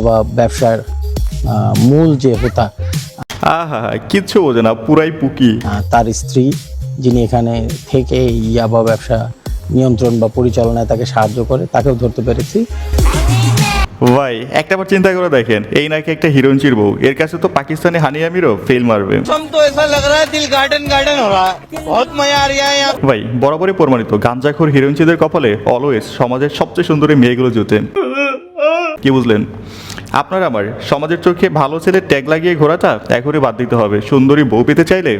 বা ব্যবসার মূল যে হোতা, আহা কিচ্ছু বোঝে না, পুরাই পুকি। তার স্ত্রী যিনি এখানে থেকে ইয়াবা ব্যবসা নিয়ন্ত্রণ বা পরিচালনায় তাকে সাহায্য করে, তাকেও ধরতে পেরেছি। ভাই একটাবার চিন্তা করে দেখেন, এই নাকি একটা হিরোইনচির বউ, এর কাছে তো পাকিস্তানি হানি আমিরও ফেল মারবে। ভাই বরাবরই প্রমাণিত, গাঞ্জাখোর হিরোইনচিদের কপালে অলওয়েজ সমাজের সবচেয়ে সুন্দরী মেয়েগুলো জুটে। কি বুঝলেন? আপনার আমার সমাজের চোখে ভালো ছেলের ট্যাগ লাগিয়ে ঘোরাটা এখনই বাদ দিতে হবে। সুন্দরী বউ পেতে চাইলে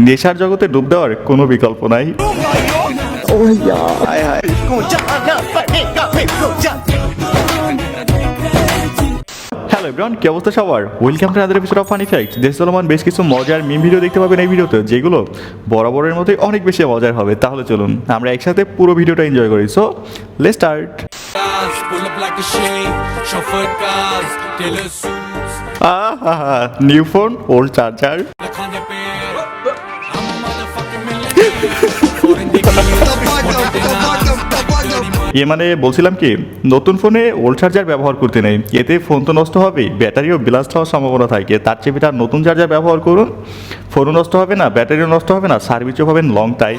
নেশার জগতে ডুব দেওয়ার কোনো বিকল্প নাই। হ্যালো এভরিওয়ান, কি অবস্থা সবার? Welcome to another episode of funny fact. দেশ চলমান বেশ কিছু মজার মিম ভিডিও দেখতে পাবেন এই ভিডিওতে, যেগুলো বরাবরের মতোই অনেক বেশি মজার হবে। তাহলে চলুন আমরা একসাথে পুরো ভিডিওটা এনজয় করি। So let's start. New phone, old charger. মানে বলছিলাম কি, নতুন ফোনে ওল্ড চার্জার ব্যবহার করতে নেই, এতে ফোন তো নষ্ট হবে, ব্যাটারিও ব্লাস্ট হওয়ার সম্ভাবনা থাকে। তার চেয়ে বেটার নতুন চার্জার ব্যবহার করুন, ফোনও নষ্ট হবে না, ব্যাটারিও নষ্ট হবে না, সার্ভিসও পাবেন লং টাইম।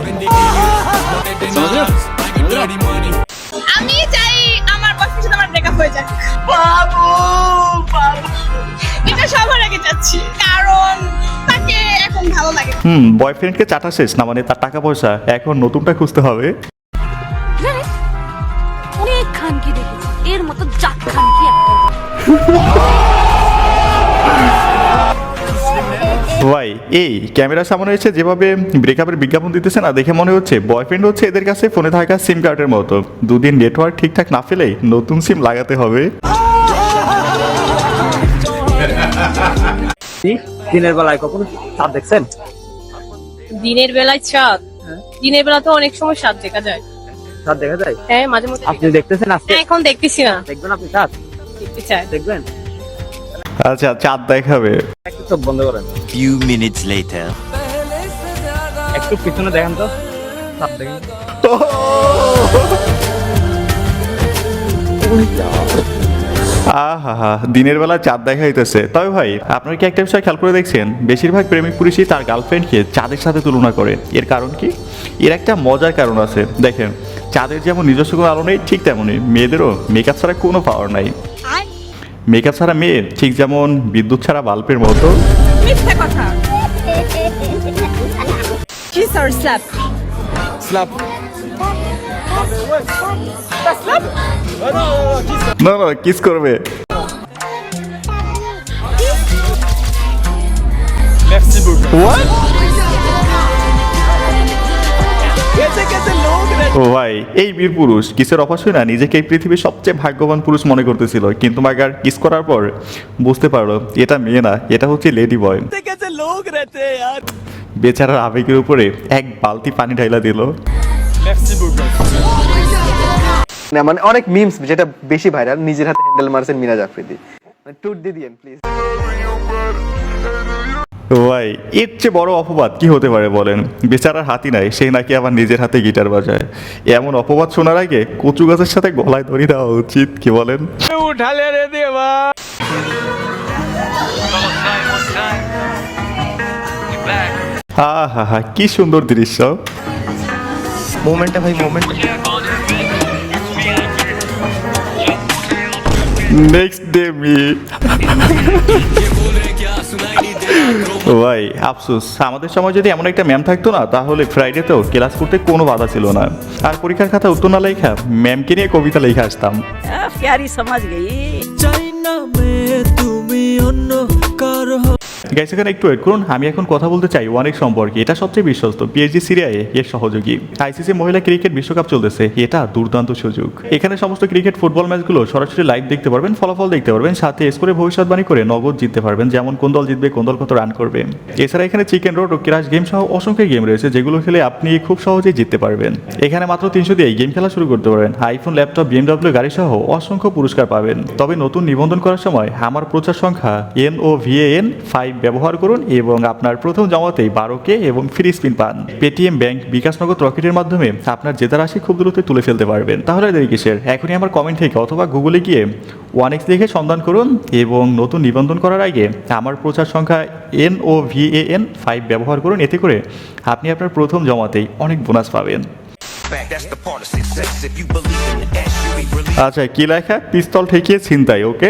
আমি চাই আমার বয়ফ্রেন্ডের সাথে আমার ব্রেকআপ হয়ে যায়। বাবু এটা সবার আগে চাচ্ছি, কারণ তাকে এখন ভালো লাগে। বয়ফ্রেন্ডকে চাটা শেষ না, মানে তার টাকা পয়সা, এখন নতুনটা খুঁজতে হবে। অনেক খানকি দেখেছি, এর মতো জাত খানকি একটা। ভাই এই ক্যামেরার সামনে এসে যেভাবে ব্রেকআপের বিজ্ঞাপন দিতেছে না, দেখে মনে হচ্ছে বয়ফ্রেন্ড হচ্ছে এদের কাছে ফোনে থাকা সিম কার্ডের মতো। দুদিন নেটওয়ার্ক ঠিকঠাক না পেলেই নতুন সিম লাগাতে হবে। দিনের বেলায় কখনো চাঁদ দেখছেন? দিনের বেলায় চাঁদ? দিনের বেলা তো অনেক সময় চাঁদ দেখা যায়। চাঁদ দেখা যায়? হ্যাঁ মাঝে মধ্যে আপনি দেখতেছেন আজকে? এখন দেখতেছি না। দেখবেন আপনি চাঁদ? দেখতে চাই। দেখবেন? আচ্ছা চাঁদ দেখাবে। একটু চোখ বন্ধ করেন। Few minutes later. একটু পিছনে দেখেন তো, চাঁদ দেখেন। আহা দিনের বেলা চাঁদ দেখা হইতেছে। তবে ভাই আপনারা কি একটা বিষয় খেয়াল করে দেখছেন, বেশিরভাগ প্রেমিক পুরুষই তার গার্লফ্রেন্ডকে চাঁদের সাথে তুলনা করে। এর কারণ কি? এর একটা মজার কারণ আছে। দেখেন, চাঁদের যেমন নিজস্ব কোনো আলো নেই, ঠিক তেমনই মেয়েদেরও মেকআপ ছাড়া কোনো পাওয়ার নাই। মেকআপ ছাড়া মেয়ে ঠিক যেমন বিদ্যুৎ ছাড়া বাল্বের মতো। মিথ্যা কথা। Kiss or slap? স্ল্যাপ। না না, কিস করবে। What? ও ভাই এই বীর পুরুষ কিসের অভ্যাস হয় না, নিজেকে এই পৃথিবীর সবচেয়ে ভাগ্যবান পুরুষ মনে করতেছিল, কিন্তু মাগার কিস করার পর বুঝতে পারলো এটা মেয়ে না, এটা হচ্ছে লেডি বয়। বেচারার আবেগের উপরে এক বালতি পানি ঢাইলা দিল। না মানে অনেক মিমস যেটা বেশি ভাইরাল, নিজের হাতে হ্যান্ডেল মারছেন মিরাজ আফ্রিদি, টুট দিয়ে দিয়েন প্লিজ। ভাই এর চেয়ে বড় অপবাদ কি হতে পারে বলেন? বেচারার হাতি নাই, সে নাকি আবার নিজের হাতে গিটার বাজায়। এমন অপবাদ শোনার আগে কচু গাছের সাথে গলায় ধরে দেওয়া উচিত, কি বলেন? উঠালে রে দেবা। হা কি সুন্দর দৃশ্য। মোমেন্টটা ভাই, মোমেন্ট। Next day me. ভাই আফসোস, আমাদের সময় যদি এমন একটা ম্যাম থাকতো না, তাহলে ফ্রাইডেতেও ক্লাস করতে কোনো বাধা ছিল না। আর পরীক্ষার খাতা উত্তর না লেখা, ম্যামকে নিয়ে কবিতা লেখা আসতাম। প্যারি সমাজ গেই। গাইস এখানে একটু ওয়েট করুন, আমি এখন কথা বলতে চাই ওয়ানিক সম্পর্কে। এটা সবচেয়ে বিশ্বস্ত পিএসজি সিরিয়ায় এর সহযোগী। আইসিসি মহিলা ক্রিকেট বিশ্বকাপ চলতেছে, এটা দুর্দান্ত সুযোগ। এখানে সমস্ত ক্রিকেট ফুটবল ম্যাচগুলো সরাসরি লাইভ দেখতে পারবেন, ফলাফল দেখতে পারবেন, সাথে স্কোরে ভবিষ্যৎবাণী করে নগদ জিততে পারবেন, যেমন কোন দল জিতবে, কোন দল কত রান করবে। এছাড়া এখানে চিকেন রোড ও ক্রাশ গেম সহ অসংখ্য গেম রয়েছে, যেগুলো খেলে আপনি খুব সহজেই জিততে পারবেন। এখানে মাত্র 300 দিয়ে গেম খেলা শুরু করতে পারেন। আইফোন, ল্যাপটপ, বিএমডব্লিউ গাড়ি সহ অসংখ্য পুরস্কার পাবেন। তবে নতুন নিবন্ধন করার সময় আমার প্রচার সংখ্যা NOVAN 5 ব্যবহার করুন এবং আপনার প্রথম জমাতেই 12K এবং ফ্রি স্পিন পান। পেটিএম ব্যাংক, বিকাশ নগদ রকেটের মাধ্যমে আপনার জেতা রাশি খুব দ্রুত তুলে ফেলতে পারবেন। তাহলে দেরি কিসের? এখনই আমার কমেন্ট থেকে অথবা গুগলে গিয়ে 1x লিখে সন্ধান করুন এবং নতুন নিবন্ধন করার আগে আমার প্রচার সংখ্যা NOVAN 5 ব্যবহার করুন। এতে করে আপনি আপনার প্রথম জমাতেই অনেক বোনাস পাবেন। আচ্ছা, কি লেখা? পিস্তল ঠেকিয়ে ছিনতাই। ওকে,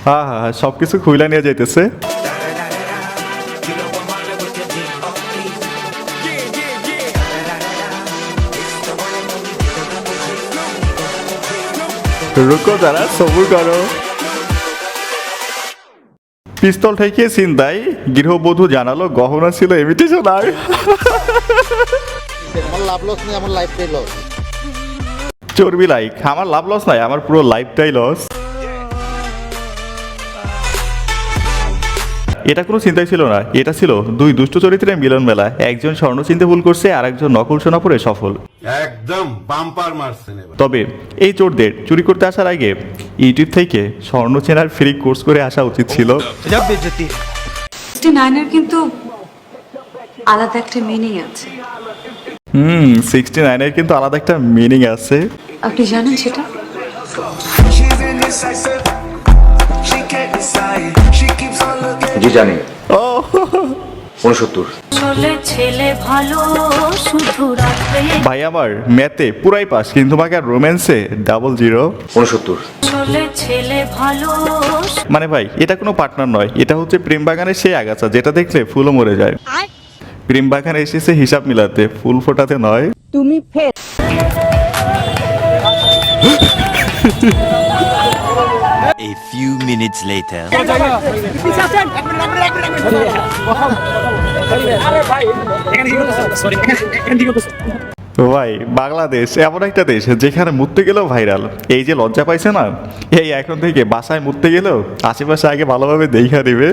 হ্যাঁ হ্যাঁ হ্যাঁ, সবকিছু খুইলা নিয়ে যাইতেছে। রুকো যারা, সবুর করো। পিস্তল ঠেকিয়ে ছিনতাই, গৃহবধূ জানালো গহনা ছিল ইমিটেশন। আর আমার লাভ লস নেই, আমার লাইফটাই লস। চর্বি লাইক, আমার লাভ লস নাই, আমার পুরো লাইফটাই লস। এটা কোনো চিন্তাই ছিল না, এটা ছিল দুই দুষ্ট চরিত্রের মিলন মেলা। একজন স্বর্ণ চিনতে ভুল করছে আর একজন নকল সোনা পরে সফল। একদম বাম্পার মারছেন। তবে এই চোরদের চুরি করতে আসার আগে ইউটিউব থেকে স্বর্ণ চেনার ফ্রি কোর্স করে আসা উচিত ছিল। 69 কিন্তু আলাদা একটা মিনিং আছে। 69 এর কিন্তু আলাদা একটা মিনিং আছে। আপনি জানেন সেটা? জি জানি। 69। ছেলে ভালো শুধু রাখবে। ভাই আমার ম্যাথে পুরাই পাস, কিন্তু বাকি রোম্যান্সে 00। 69। ছেলে ভালো। মানে ভাই, এটা কোনো পার্টনার নয়, এটা হচ্ছে প্রেম বাগানের সেই আগাছা যেটা দেখলে ফুলও মরে যায়। প্রেম বাগানে এসেছে হিসাব মিলাতে, ফুল ফোটাতে নয়। তুমি fail. A few minutes later. ভাই, বাংলাদেশ এমন একটা দেশ যেখানে মুততে গেলেও ভাইরাল। এই যে লজ্জা পাইছে না, এই এখন থেকে বাসায় মুততে গেলেও আশেপাশে আগে ভালোভাবে দেখা দিবে।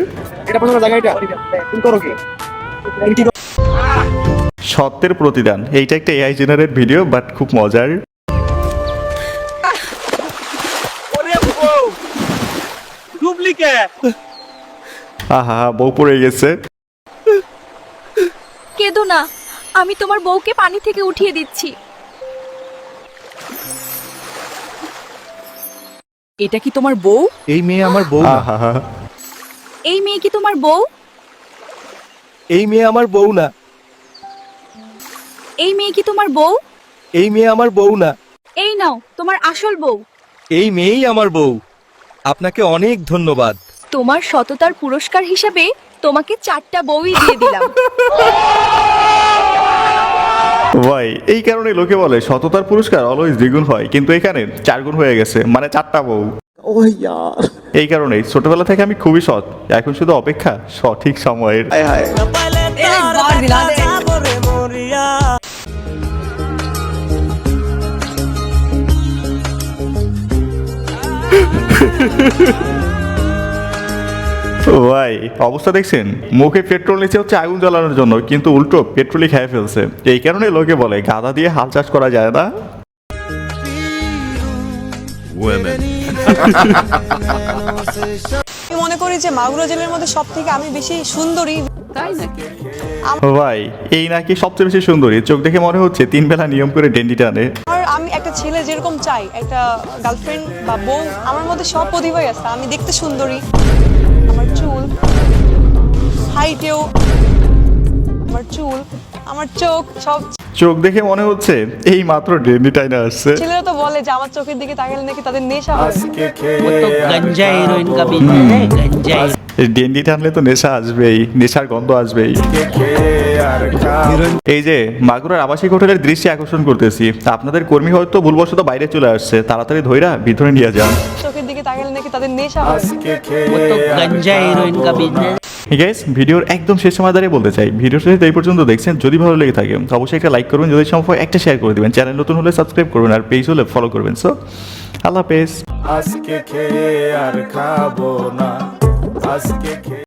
সত্যের প্রতিদান, এইটা একটা AI জেনারেট ভিডিও, বাট খুব মজার। আহা, বউ পড়ে গেছে। কেঁদো না, আমি তোমার বউকে পানি থেকে উঠিয়ে দিচ্ছি। এটা কি তোমার বউ? এই মেয়ে আমার বউ না। আহা, এই মেয়ে কি তোমার বউ? এই মেয়ে আমার বউ না। এই মেয়ে কি তোমার বউ? এই মেয়ে আমার বউ না। এই নাও তোমার আসল বউ। এই মেয়েই আমার বউ। আপনাকে অনেক ধন্যবাদ। তোমার সততার পুরস্কার হিসেবে তোমাকে 4টা বউই দিয়ে দিলাম। ভাই, এই কারণে লোকে বলে সততার পুরস্কার অলওয়েজ দ্বিগুণ হয়, কিন্তু এখানে 4 গুণ হয়ে গেছে, মানে 4টা বউ। এই কারণেই ছোটবেলা থেকে আমি খুবই সৎ, এখন শুধু অপেক্ষা সঠিক সময়ের। ভাই, অবস্থা দেখছেন? মুখে পেট্রোল নিচে হচ্ছে আগুন জ্বালানোর জন্য, কিন্তু উল্টো পেট্রোলই খেয়ে ফেলছে। এই কারণে লোকে বলে গাধা দিয়ে হাল চাষ করা যায় না। আমি মনে করি যে মাগুরা জেলার মধ্যে সব থেকে আমি বেশি সুন্দরী। তাই নাকি? ভাই, এই নাকি সবচেয়ে বেশি সুন্দরী? চোখ দেখে মনে হচ্ছে 3 বেলা নিয়ম করে ডেন্ডি টানে। আর আমি একটা ছেলে যেরকম চাই, একটা গার্লফ্রেন্ড বা বউ, আমার মধ্যে সব প্রতিভাই আছে। আমি দেখতে সুন্দরী, আমার চুল, হাইটেও, আমার চুল, আমার চোখ, সব। চোখ দেখে মনে হচ্ছে এই মাত্র ডেন্ডি টাইনে আসছে। ছেলেরা তো বলে যে আমার চোখের দিকে তাকালে নাকি তাদের নেশা হয়। ডেন্ডি টানলে তো নেশা আসবেই, নেশার গন্ধ আসবেই। এই যে মাগুরার আবাসিক হোটেলের দৃশ্যে আকর্ষণ করতেছি, আপনাদের কর্মী হয়তো ভুলবশত বাইরে চলে আসছে, তাড়াতাড়ি ধইরা ভিতরে নিয়ে যান। চোখের দিকে তাকালে নাকি তাদের নেশা হয়। গাইস, ভিডিওর একদম শেষ সময় দাঁড়িয়ে বলতে চাই, ভিডিওটা যদি এই পর্যন্ত দেখছেন, যদি ভালো লেগে থাকে অবশ্যই একটা লাইক করবেন, যদি সম্ভব একটা শেয়ার করে দিবেন, চ্যানেল নতুন হলে সাবস্ক্রাইব করবেন, আর পেজ হলে ফলো করবেন। সো আল্লাহ হাফেজ।